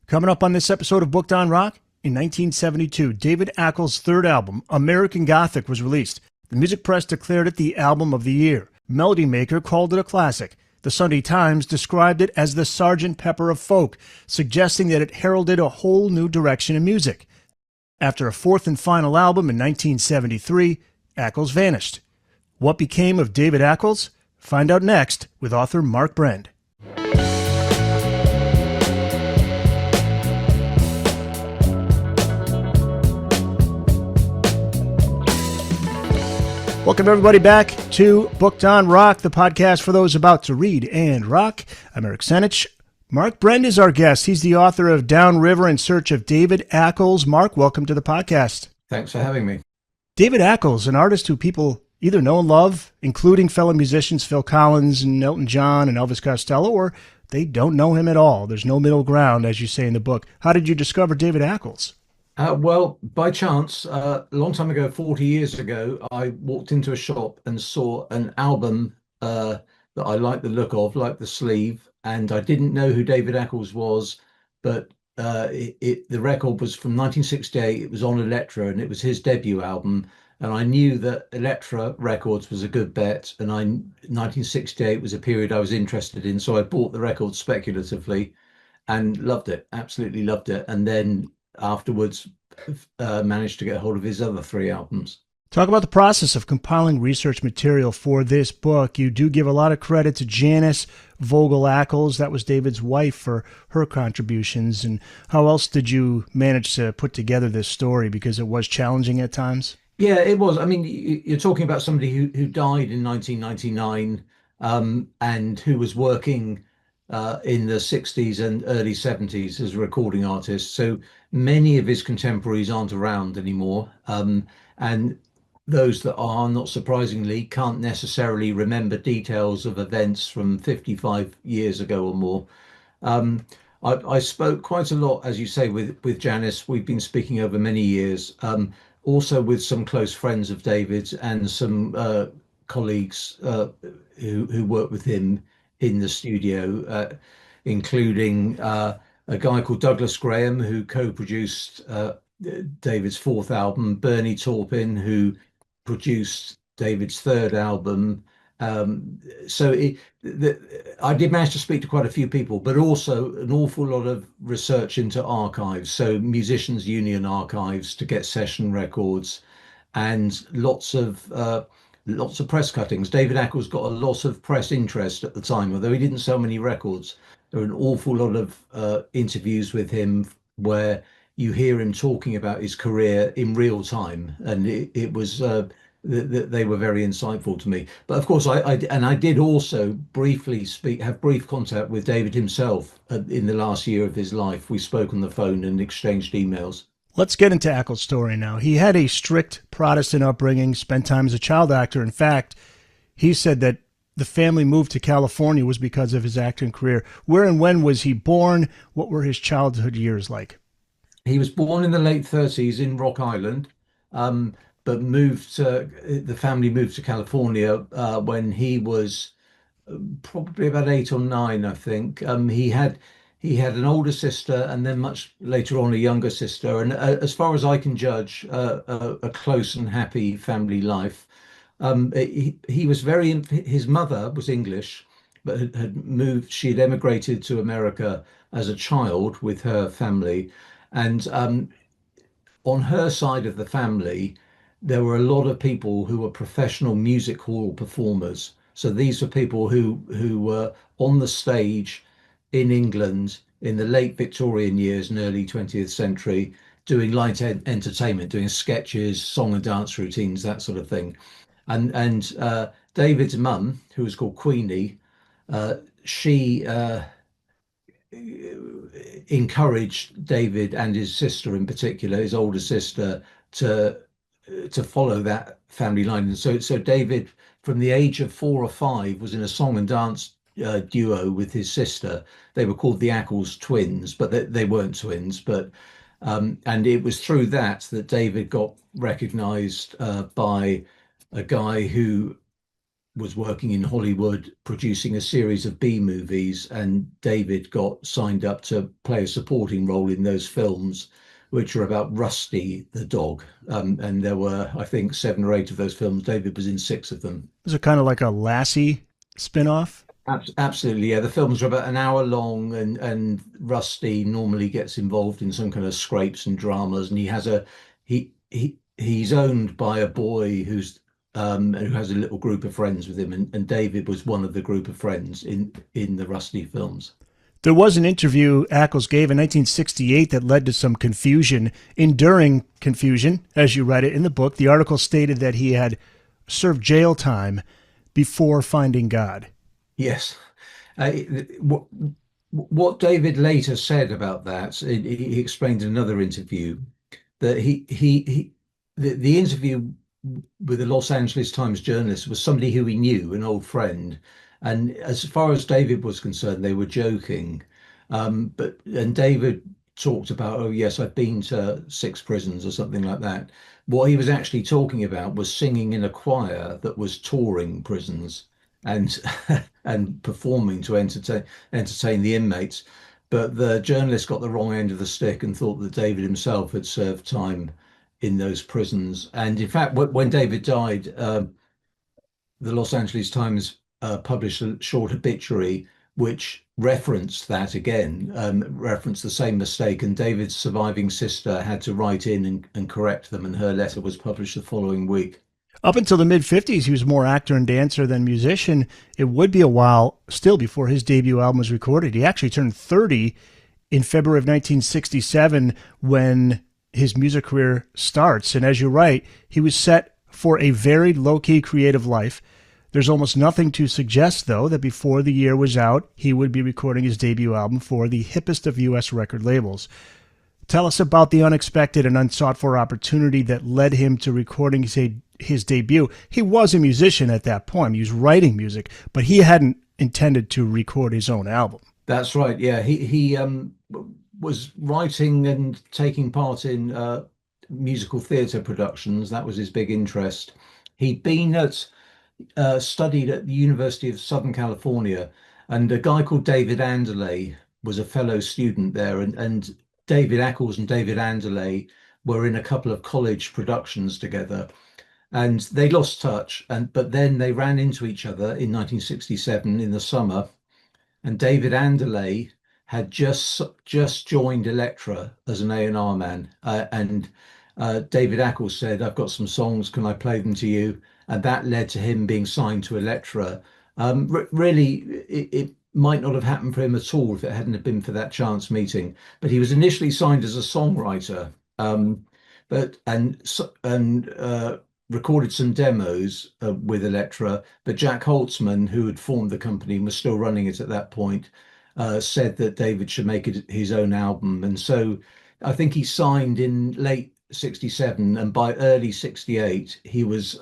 Coming up on this episode of Booked on Rock, in 1972, David Ackles' third album, American Gothic, was released. The music press declared it the album of the year. Melody Maker called it a classic. The Sunday Times described it as the Sgt. Pepper of folk, suggesting that it heralded a whole new direction in music. After a fourth and final album in 1973, Ackles vanished. What became of David Ackles? Find out next with author Mark Brend. Welcome, everybody, back to Booked on Rock, the podcast for those about to read and rock. I'm Eric Senich. Mark Brend is our guest. He's the author of Downriver in Search of David Ackles. Mark, welcome to the podcast. Thanks for having me. David Ackles, an artist who people either know and love, including fellow musicians Phil Collins and Elton John and Elvis Costello, or they don't know him at all. There's no middle ground, as you say in the book. How did you discover David Ackles? Well, by chance, a long time ago, 40 years ago, I walked into a shop and saw an album that I liked the look of, like the sleeve, and I didn't know who David Ackles was, but the record was from 1968. It was on Elektra, and it was his debut album. And I knew that Elektra Records was a good bet, and 1968 was a period I was interested in, so I bought the record speculatively and loved it, absolutely loved it. And then afterwards managed to get hold of his other three albums. Talk about the process of compiling research material for this book. You do give a lot of credit to Janice Vogel Ackles. That was David's wife, for her contributions. And how else did you manage to put together this story? Because it was challenging at times. Yeah, it was. I mean, you're talking about somebody who died in 1999 and who was working in the 60s and early 70s as a recording artist. So many of his contemporaries aren't around anymore. And those that are, not surprisingly, can't necessarily remember details of events from 55 years ago or more. I spoke quite a lot, as you say, with Janice. We've been speaking over many years, also with some close friends of David's and some colleagues who work with him in the studio, including a guy called Douglas Graham, who co-produced David's fourth album, Bernie Taupin, who produced David's third album. I did manage to speak to quite a few people, but also an awful lot of research into archives, so Musicians Union archives to get session records, and lots of press cuttings. David Ackles got a lot of press interest at the time, although he didn't sell many records. There were an awful lot of interviews with him where you hear him talking about his career in real time, and it was they were very insightful to me. But of course, I did also briefly have brief contact with David himself in the last year of his life. We spoke on the phone and exchanged emails. Let's get into Ackles' story now. He had a strict Protestant upbringing, spent time as a child actor. In fact, he said that the family move to California was because of his acting career. Where and when was he born? What were his childhood years like? He was born in the late 30s in Rock Island, but the family moved to California when he was probably about 8 or 9, I think. He had an older sister, and then much later on a younger sister. And as far as I can judge, a close and happy family life. He was his mother was English, but had moved. She had emigrated to America as a child with her family, and on her side of the family, there were a lot of people who were professional music hall performers. So these were people who were on the stage in England in the late Victorian years and early 20th century, doing light entertainment, doing sketches, song and dance routines, that sort of thing. And David's mum, who was called Queenie, she encouraged David and his sister in particular, his older sister, to follow that family line. And so David, from the age of 4 or 5, was in a song and dance duo with his sister. They were called the Ackles twins, but they weren't twins. But and it was through that David got recognized by a guy who was working in Hollywood producing a series of B movies, and David got signed up to play a supporting role in those films, which were about Rusty the dog. And there were, I think, 7 or 8 of those films. David was in 6 of them. Was it kind of like a Lassie spinoff? Absolutely, yeah. The films are about an hour long, and Rusty normally gets involved in some kind of scrapes and dramas, and he's owned by a boy who has a little group of friends with him, and David was one of the group of friends in the Rusty films. There was an interview Ackles gave in 1968 that led to some confusion. Enduring confusion, as you read it in the book, the article stated that he had served jail time before finding God. Yes. What David later said about that, he explained in another interview that the interview with the Los Angeles Times journalist was somebody who he knew, an old friend. And as far as David was concerned, they were joking. And David talked about, oh yes, I've been to 6 prisons or something like that. What he was actually talking about was singing in a choir that was touring prisons and and performing to entertain the inmates. But the journalist got the wrong end of the stick and thought that David himself had served time in those prisons. And in fact, when David died, the Los Angeles Times published a short obituary which referenced that again, referenced the same mistake. And David's surviving sister had to write in and correct them, and her letter was published the following week. Up until the mid 50s, he was more actor and dancer than musician. It would be a while still before his debut album was recorded. He actually turned 30 in February of 1967 when his music career starts. And as you write, he was set for a very low-key creative life. There's almost nothing to suggest, though, that before the year was out, he would be recording his debut album for the hippest of U.S. record labels. Tell us about the unexpected and unsought-for opportunity that led him to recording his debut. He was a musician at that point. He was writing music, but he hadn't intended to record his own album. That's right. Yeah, he was writing and taking part in musical theatre productions. That was his big interest. He'd been at studied at the University of Southern California, and a guy called David Anderley was a fellow student there, and David Ackles and David Anderley were in a couple of college productions together, and they lost touch. But then they ran into each other in 1967 in the summer, and David Anderley had just joined Elektra as an A&R man, and David Ackles said, "I've got some songs. Can I play them to you?" And that led to him being signed to Elektra. Really, it might not have happened for him at all if it hadn't have been for that chance meeting. But he was initially signed as a songwriter, but recorded some demos with Elektra. But Jack Holtzman, who had formed the company and was still running it at that point, said that David should make it his own album. And so I think he signed in late 67, and by early 68, he was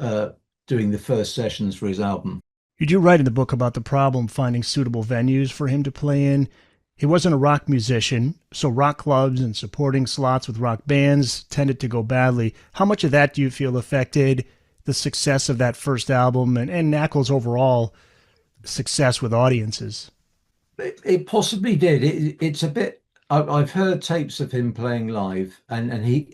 doing the first sessions for his album. You do write in the book about the problem finding suitable venues for him to play in. He wasn't a rock musician, so rock clubs and supporting slots with rock bands tended to go badly. How much of that do you feel affected the success of that first album and Ackles' overall success with audiences? It possibly did. It's a bit. I've heard tapes of him playing live, and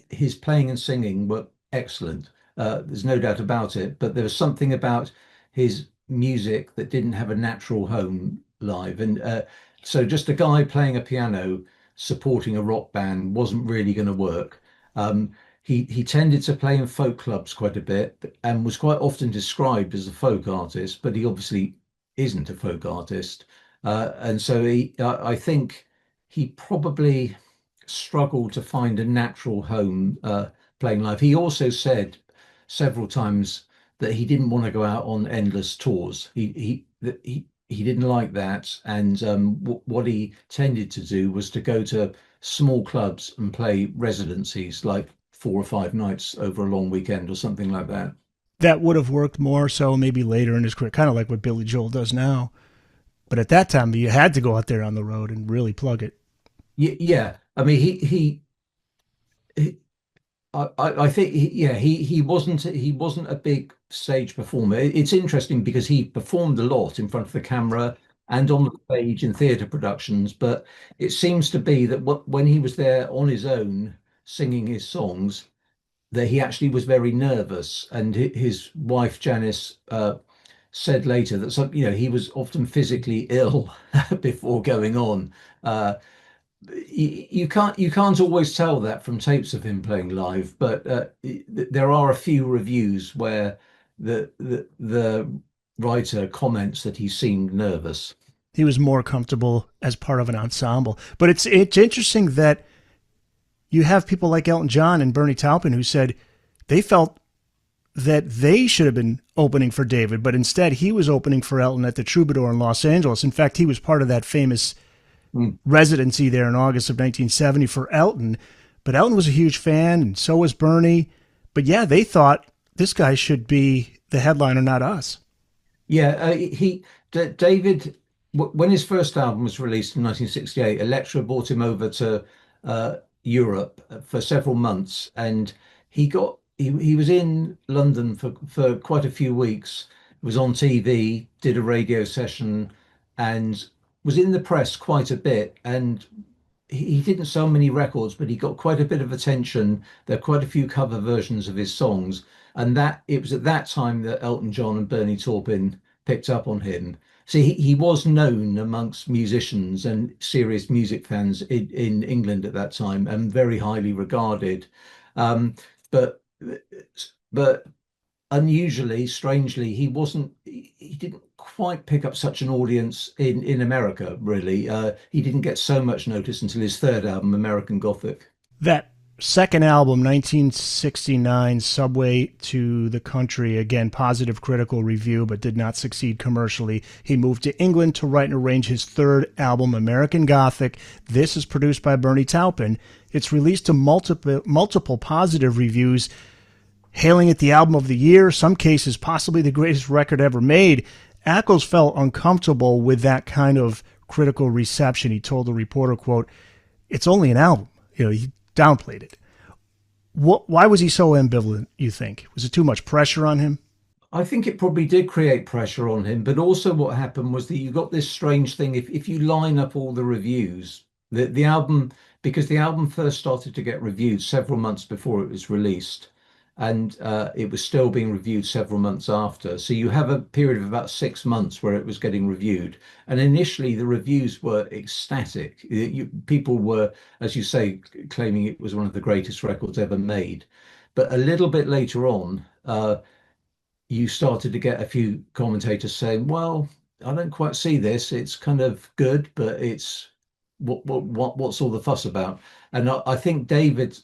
his playing and singing were excellent. There's no doubt about it. But there was something about his music that didn't have a natural home live, and so just a guy playing a piano supporting a rock band wasn't really going to work. He tended to play in folk clubs quite a bit and was quite often described as a folk artist, but he obviously isn't a folk artist. And so I think he probably struggled to find a natural home playing live. He also said several times that he didn't want to go out on endless tours. He didn't like that, and what he tended to do was to go to small clubs and play residencies, like 4 or 5 nights over a long weekend or something like that. That would have worked more so maybe later in his career, kind of like what Billy Joel does now. But at that time, you had to go out there on the road and really plug it. Yeah, I mean, he I think he wasn't a big stage performer. It's interesting because he performed a lot in front of the camera and on the stage in theatre productions, but it seems to be that when he was there on his own singing his songs, that he actually was very nervous, and his wife Janice said later that he was often physically ill before going on. Uh, you can't always tell that from tapes of him playing live, but there are a few reviews where the writer comments that he seemed nervous. He was more comfortable as part of an ensemble. But it's interesting that you have people like Elton John and Bernie Taupin who said they felt that they should have been opening for David, but instead he was opening for Elton at the Troubadour in Los Angeles. In fact, he was part of that famous Mm. residency there in August of 1970 for Elton. But Elton was a huge fan, and so was Bernie. But yeah, they thought this guy should be the headliner, not us. Yeah, David, when his first album was released in 1968, Elektra brought him over to Europe for several months, and he was in London for quite a few weeks. Was on TV, did a radio session, and was in the press quite a bit. And he didn't sell many records, but he got quite a bit of attention. There are quite a few cover versions of his songs, and that it was at that time that Elton John and Bernie Taupin picked up on him. So he was known amongst musicians and serious music fans in England at that time, and very highly regarded. Um, but but unusually, strangely, he didn't quite pick up such an audience in America, really. He didn't get so much notice until his third album, American Gothic. That second album, 1969, Subway to the Country, again, positive critical review, but did not succeed commercially. He moved to England to write and arrange his third album, American Gothic. This is produced by Bernie Taupin. It's released to multiple positive reviews, hailing it the album of the year, some cases possibly the greatest record ever made. Ackles felt uncomfortable with that kind of critical reception. He told the reporter, quote, "It's only an album." He downplayed it. Why was he so ambivalent, you think? Was it too much pressure on him? I think it probably did create pressure on him, but also what happened was that you got this strange thing. If you line up all the reviews, the album, because the album first started to get reviewed several months before it was released, and it was still being reviewed several months after. So you have a period of about 6 months where it was getting reviewed. And initially, the reviews were ecstatic. People were, as you say, claiming it was one of the greatest records ever made. But a little bit later on, you started to get a few commentators saying, "Well, I don't quite see this. It's kind of good, but what's all the fuss about?" And I think David,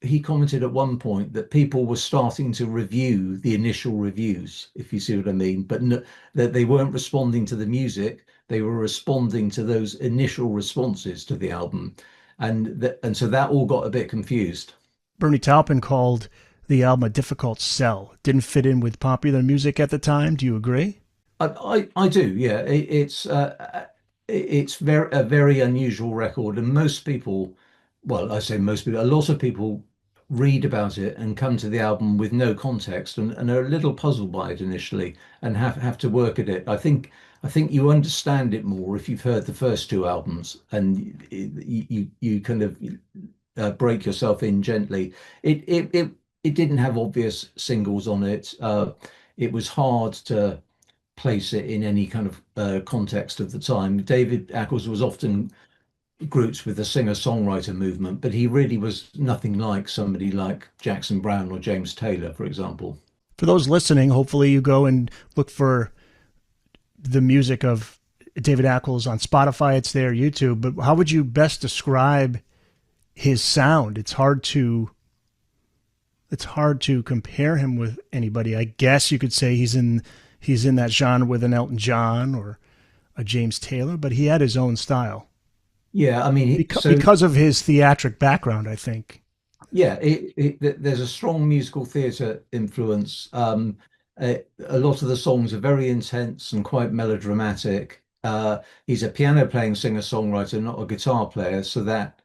he commented at one point that people were starting to review the initial reviews, if you see what I mean, but no, that they weren't responding to the music, they were responding to those initial responses to the album, and so that all got a bit confused. Bernie Taupin called the album a difficult sell. It didn't fit in with popular music at the time. Do you agree? I do, yeah. It's a very unusual record, and most people, well, I say most people, a lot of people read about it and come to the album with no context, and are a little puzzled by it initially and have to work at it. I think you understand it more if you've heard the first two albums, and you kind of break yourself in gently. It didn't have obvious singles on it. It was hard to place it in any kind of context of the time. David Ackles was often grouped with the singer-songwriter movement, but he really was nothing like somebody like Jackson Browne or James Taylor, for example. For those listening, hopefully you go and look for the music of David Ackles on Spotify. It's there, YouTube. But how would you best describe his sound? It's hard to compare him with anybody. I guess you could say he's in that genre with an Elton John or a James Taylor, but he had his own style Yeah, I mean, because of his theatric background, I think. yeah, there's a strong musical theatre influence. A lot of the songs are very intense and quite melodramatic. He's a piano playing singer-songwriter, not a guitar player, so that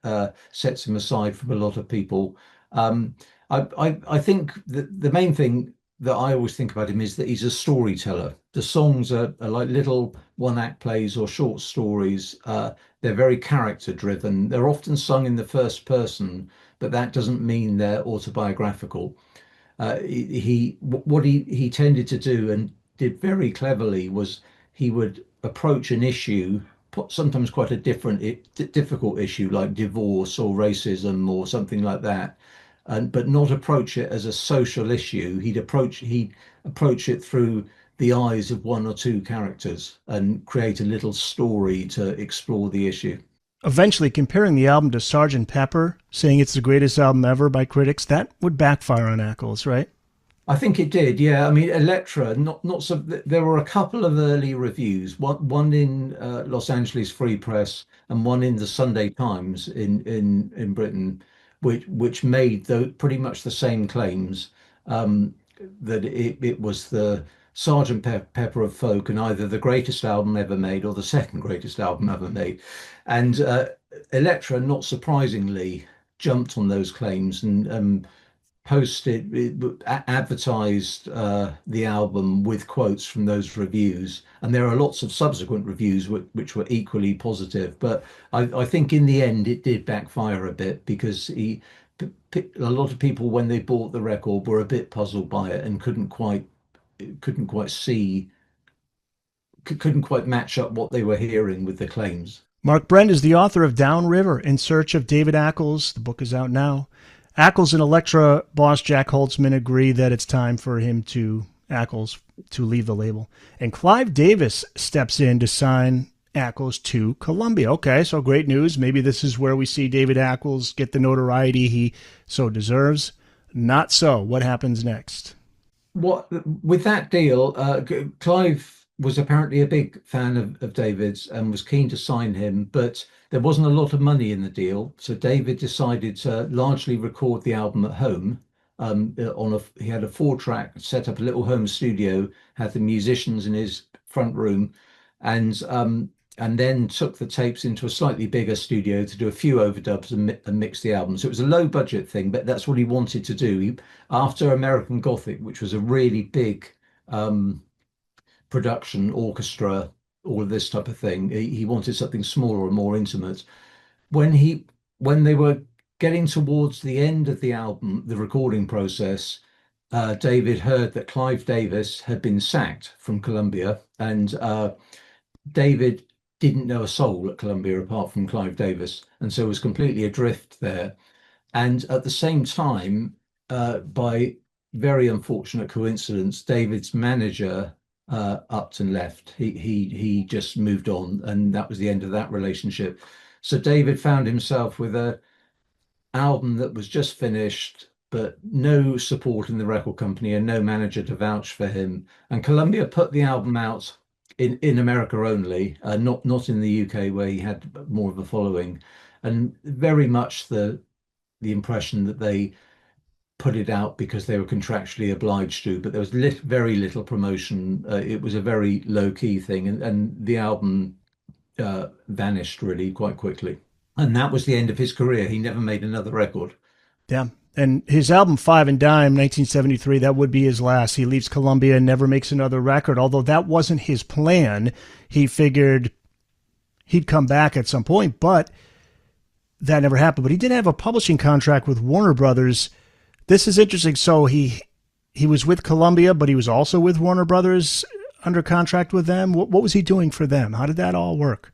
sets him aside from a lot of people. Um, I think that the main thing that I always think about him is that he's a storyteller. The songs are like little one-act plays or short stories. They're very character driven. They're often sung in the first person, but that doesn't mean they're autobiographical. What he tended to do and did very cleverly was he would approach an issue, sometimes quite a difficult issue like divorce or racism or something like that, and but not approach it as a social issue. He'd approach it through the eyes of one or two characters and create a little story to explore the issue. Eventually, comparing the album to Sgt. Pepper, saying it's the greatest album ever by critics, that would backfire on Ackles, right? I think it did, yeah. I mean, Elektra, not so. There were a couple of early reviews, one in Los Angeles Free Press and one in the Sunday Times in Britain, which made pretty much the same claims, um, that it was the Pepper of folk and either the greatest album ever made or the second greatest album ever made, and Elektra, not surprisingly, jumped on those claims and advertised the album with quotes from those reviews, and there are lots of subsequent reviews which were equally positive. But I think in the end it did backfire a bit because a lot of people when they bought the record were a bit puzzled by it and couldn't quite see couldn't quite match up what they were hearing with the claims. Mark Brend is the author of Downriver, In Search of David Ackles. The book is out now. Ackles and Elektra boss Jack Holtzman agree that it's time for Ackles to leave the label. And Clive Davis steps in to sign Ackles to Columbia. Okay, so great news. Maybe this is where we see David Ackles get the notoriety he so deserves. Not so. What happens next? What with that deal, Clive was apparently a big fan of David's and was keen to sign him, but there wasn't a lot of money in the deal. So David decided to largely record the album at home. He had a 4-track, set up a little home studio, had the musicians in his front room, and then took the tapes into a slightly bigger studio to do a few overdubs and mix the album. So it was a low budget thing, but that's what he wanted to do. After American Gothic, which was a really big production, orchestra, all of this type of thing, he wanted something smaller and more intimate. When they were getting towards the end of the album, the recording process, David heard that Clive Davis had been sacked from Columbia, and David didn't know a soul at Columbia apart from Clive Davis, and so was completely adrift there. And at the same time, by very unfortunate coincidence, David's manager upped and left. He just moved on, and that was the end of that relationship. So David found himself with a album that was just finished, but no support in the record company and no manager to vouch for him. And Columbia put the album out in America only, not in the UK where he had more of a following, and very much the impression that they put it out because they were contractually obliged to, but there was very little promotion. It was a very low key thing, and the album vanished really quite quickly. And that was the end of his career. He never made another record. Yeah. And his album Five and Dime, 1973, that would be his last. He leaves Columbia and never makes another record, although that wasn't his plan. He figured he'd come back at some point, but that never happened. But he did have a publishing contract with Warner Brothers. This is interesting. So he was with Columbia, but he was also with Warner Brothers under contract with them. What was he doing for them? How did that all work?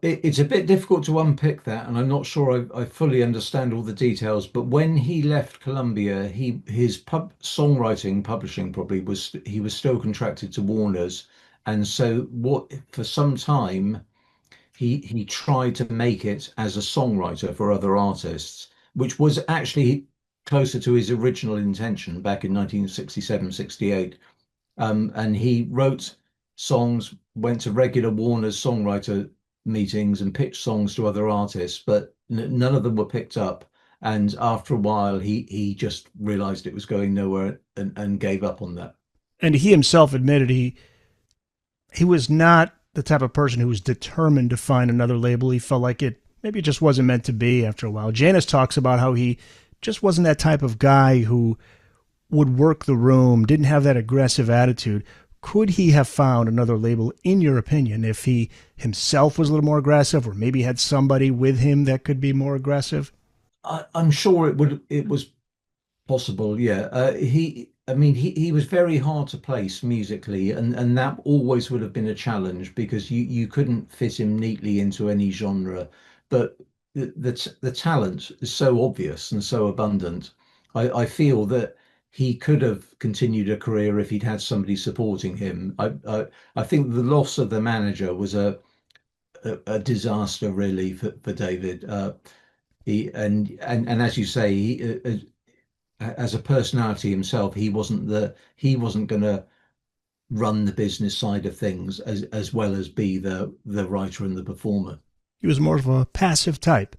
It's a bit difficult to unpick that, and I'm not sure I fully understand all the details. But when he left Columbia, his songwriting publishing probably he was still contracted to Warner's, and so for some time he tried to make it as a songwriter for other artists, which was actually closer to his original intention back in 1967, 68. And he wrote songs, went to regular Warner's songwriter meetings and pitched songs to other artists, but none of them were picked up. And after a while, he just realized it was going nowhere and gave up on that. And he himself admitted he was not the type of person who was determined to find another label. He felt like maybe it just wasn't meant to be after a while. Janis talks about how he just wasn't that type of guy who would work the room, didn't have that aggressive attitude. Could he have found another label, in your opinion, if he himself was a little more aggressive, or maybe had somebody with him that could be more aggressive? I'm sure it was possible, yeah. I mean, he was very hard to place musically, and that always would have been a challenge because you couldn't fit him neatly into any genre. But the talent is so obvious and so abundant. I feel that he could have continued a career if he'd had somebody supporting him. I think the loss of the manager was a disaster really for David. And as you say, as a personality himself, he wasn't going to run the business side of things as well as be the writer and the performer. He was more of a passive type,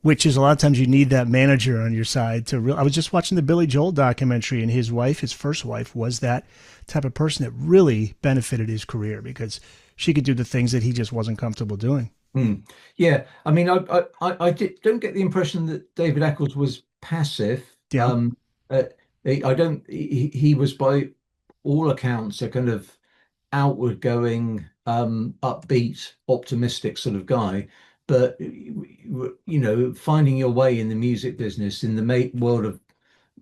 which is a lot of times you need that manager on your side to real. I was just watching the Billy Joel documentary, and his wife, his first wife, was that type of person that really benefited his career because she could do the things that he just wasn't comfortable doing. Mm. Yeah, I mean, don't get the impression that David Ackles was passive. Yeah. Uh, I don't. He was by all accounts a kind of outward going, upbeat, optimistic sort of guy. But finding your way in the music business in the world of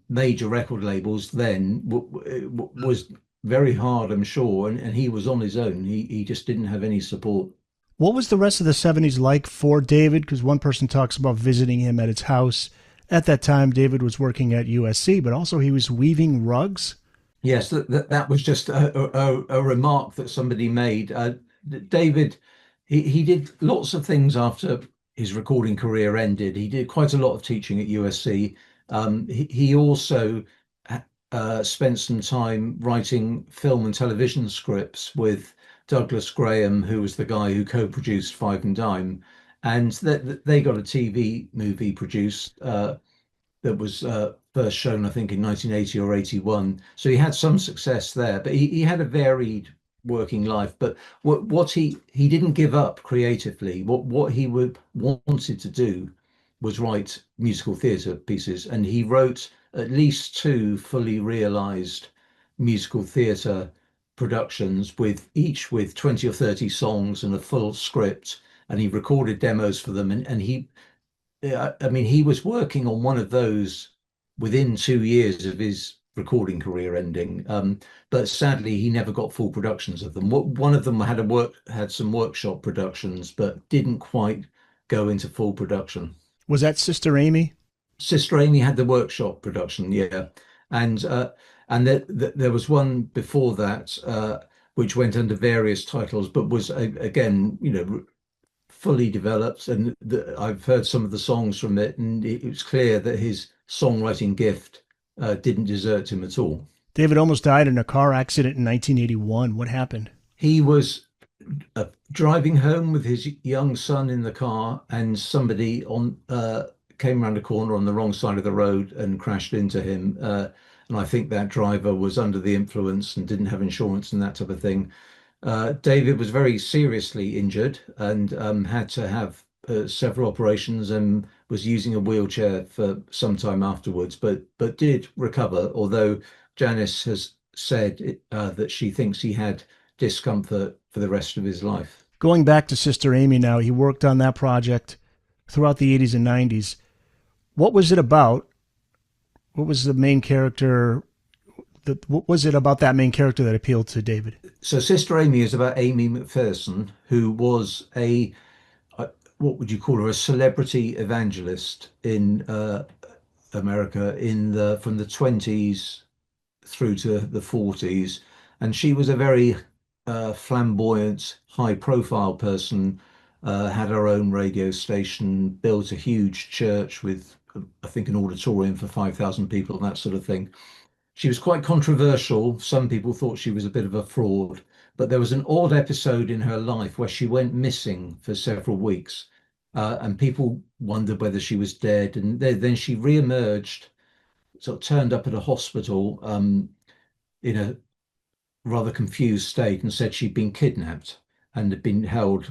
major record labels then was very hard, I'm sure. And he was on his own. He just didn't have any support. What was the rest of the 70s like for David? Because one person talks about visiting him at his house. At that time, David was working at USC, but also he was weaving rugs. Yes, that was just a remark that somebody made. David, he did lots of things after his recording career ended. He did quite a lot of teaching at USC. He also spent some time writing film and television scripts with Douglas Graham, who was the guy who co-produced Five and Dime, and they got a TV movie produced. That was first shown, I think, in 1980 or 81. So he had some success there, but he had a varied working life. But what he didn't give up creatively. What he wanted to do was write musical theatre pieces, and he wrote at least two fully realised musical theatre productions with each with 20 or 30 songs and a full script, and he recorded demos for them, and he yeah, I mean, he was working on one of those within 2 years of his recording career ending. But sadly, he never got full productions of them. One of them had some workshop productions, but didn't quite go into full production. Was that Sister Amy? Sister Amy had the workshop production, yeah, and there was one before that, which went under various titles, but was again, fully developed, and I've heard some of the songs from it, and it was clear that his songwriting gift didn't desert him at all. David almost died in a car accident in 1981. What happened? He was driving home with his young son in the car, and somebody on came around a corner on the wrong side of the road and crashed into him. And I think that driver was under the influence and didn't have insurance and that type of thing. David was very seriously injured and had to have several operations and was using a wheelchair for some time afterwards, but did recover. Although Janice has said that she thinks he had discomfort for the rest of his life. Going back to Sister Amy now, he worked on that project throughout the 80s and 90s. What was it about? What was the main character? What was it about that main character that appealed to David? So Sister Amy is about Amy McPherson, who was what would you call her, a celebrity evangelist in America from the 20s through to the 40s. And she was a very flamboyant, high profile person, had her own radio station, built a huge church with, I think, an auditorium for 5,000 people, that sort of thing. She was quite controversial. Some people thought she was a bit of a fraud, but there was an odd episode in her life where she went missing for several weeks, and people wondered whether she was dead. And then she re-emerged, sort of turned up at a hospital in a rather confused state and said she'd been kidnapped and had been held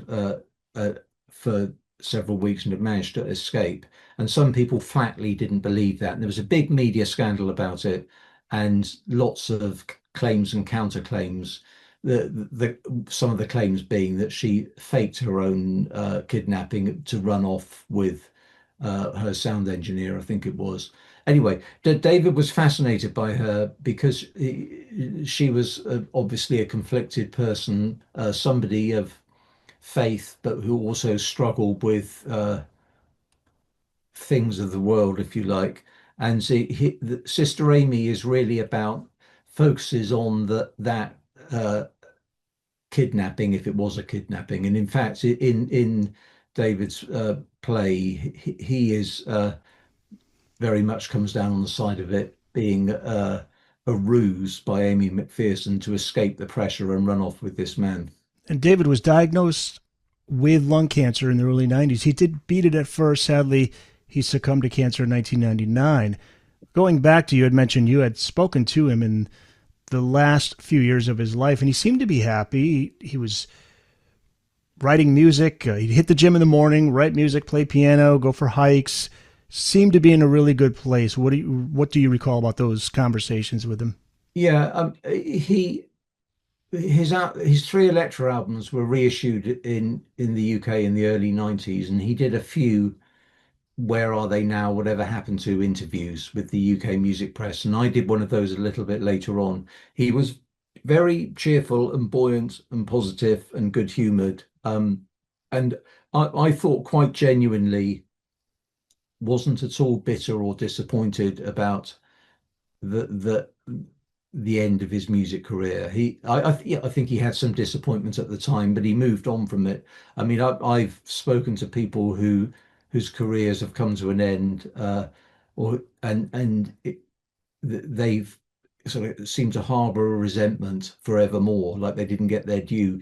for several weeks and had managed to escape. And some people flatly didn't believe that. And there was a big media scandal about it and lots of claims and counterclaims. Some of the claims being that she faked her own kidnapping to run off with her sound engineer, I think it was. Anyway, David was fascinated by her because she was obviously a conflicted person, somebody of faith, but who also struggled with things of the world, if you like. And Sister Amy is really about focuses on that kidnapping, if it was a kidnapping. And in fact, in David's play, he is very much comes down on the side of it being a ruse by Amy McPherson to escape the pressure and run off with this man. And David was diagnosed with lung cancer in the early 90s. He did beat it at first. Sadly, he succumbed to cancer in 1999. Going back to, you had mentioned you had spoken to him in the last few years of his life, and he seemed to be happy. He was writing music. He'd hit the gym in the morning, write music, play piano, go for hikes. Seemed to be in a really good place. What do you recall about those conversations with him? Yeah, his three Electra albums were reissued in the UK in the early 90s, and he did a few Where Are They Now, Whatever Happened to interviews with the UK music press, and I did one of those a little bit later on. He was very cheerful and buoyant and positive and good humored. And I thought quite genuinely wasn't at all bitter or disappointed about the the the end of his music career. Yeah, I think he had some disappointments at the time, but he moved on from it. I mean, I've spoken to people whose careers have come to an end, or and they've sort of seemed to harbor a resentment forevermore, like they didn't get their due.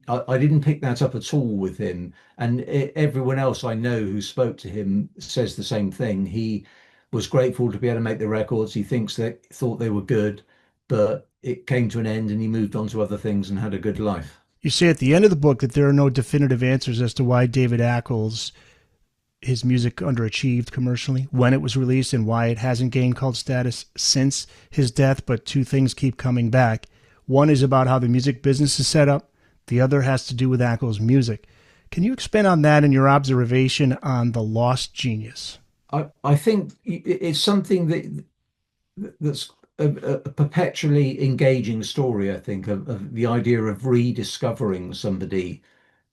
I didn't pick that up at all with him, and everyone else I know who spoke to him says the same thing. He was grateful to be able to make the records. He thought they were good, but it came to an end, and he moved on to other things and had a good life. You say at the end of the book that there are no definitive answers as to why David Ackles, his music underachieved commercially when it was released and why it hasn't gained cult status since his death, but two things keep coming back. One is about how the music business is set up. The other has to do with Ackles' music. Can you expand on that and your observation on the lost genius? I think it's something that's a perpetually engaging story, I think, of the idea of rediscovering somebody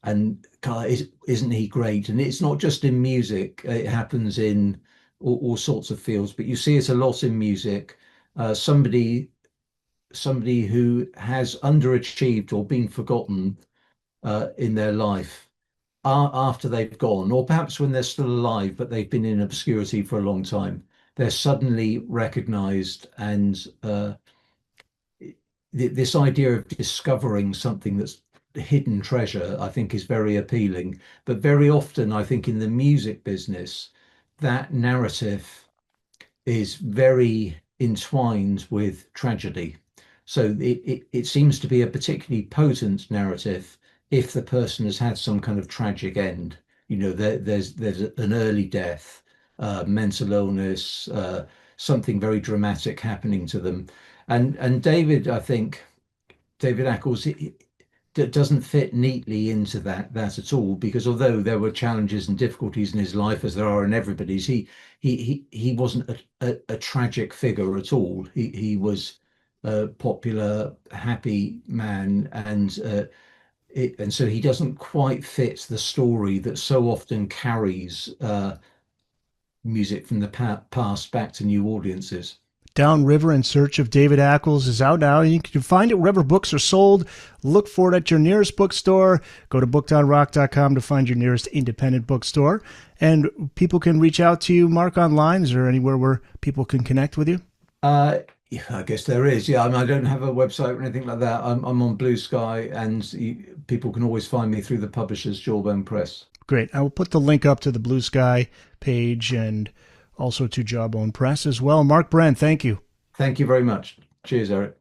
and God, isn't he great? And it's not just in music, it happens in all sorts of fields, but you see it a lot in music. Somebody who has underachieved or been forgotten in their life after they've gone, or perhaps when they're still alive, but they've been in obscurity for a long time. They're suddenly recognized, and this idea of discovering something that's hidden treasure, I think, is very appealing. But very often, I think, in the music business, that narrative is very entwined with tragedy. So it seems to be a particularly potent narrative if the person has had some kind of tragic end. You know, there's an early death, mental illness, something very dramatic happening to them. And David, I think, David Ackles, that doesn't fit neatly into that at all, because although there were challenges and difficulties in his life, as there are in everybody's, he wasn't a tragic figure at all. He was a popular, happy man, and so he doesn't quite fit the story that so often carries music from the past back to new audiences. Downriver in Search of David Ackles is out now. You can find it wherever books are sold. Look for it at your nearest bookstore. Go to bookedonrock.com to find your nearest independent bookstore. And people can reach out to you, Mark, online. Is there anywhere where people can connect with you? Yeah, I guess there is. Yeah, I mean, I don't have a website or anything like that. I'm on Blue Sky, and people can always find me through the publishers, Jawbone Press. Great. I will put the link up to the Blue Sky page and also to Jawbone Press as well. Mark Brend, thank you. Thank you very much. Cheers, Eric.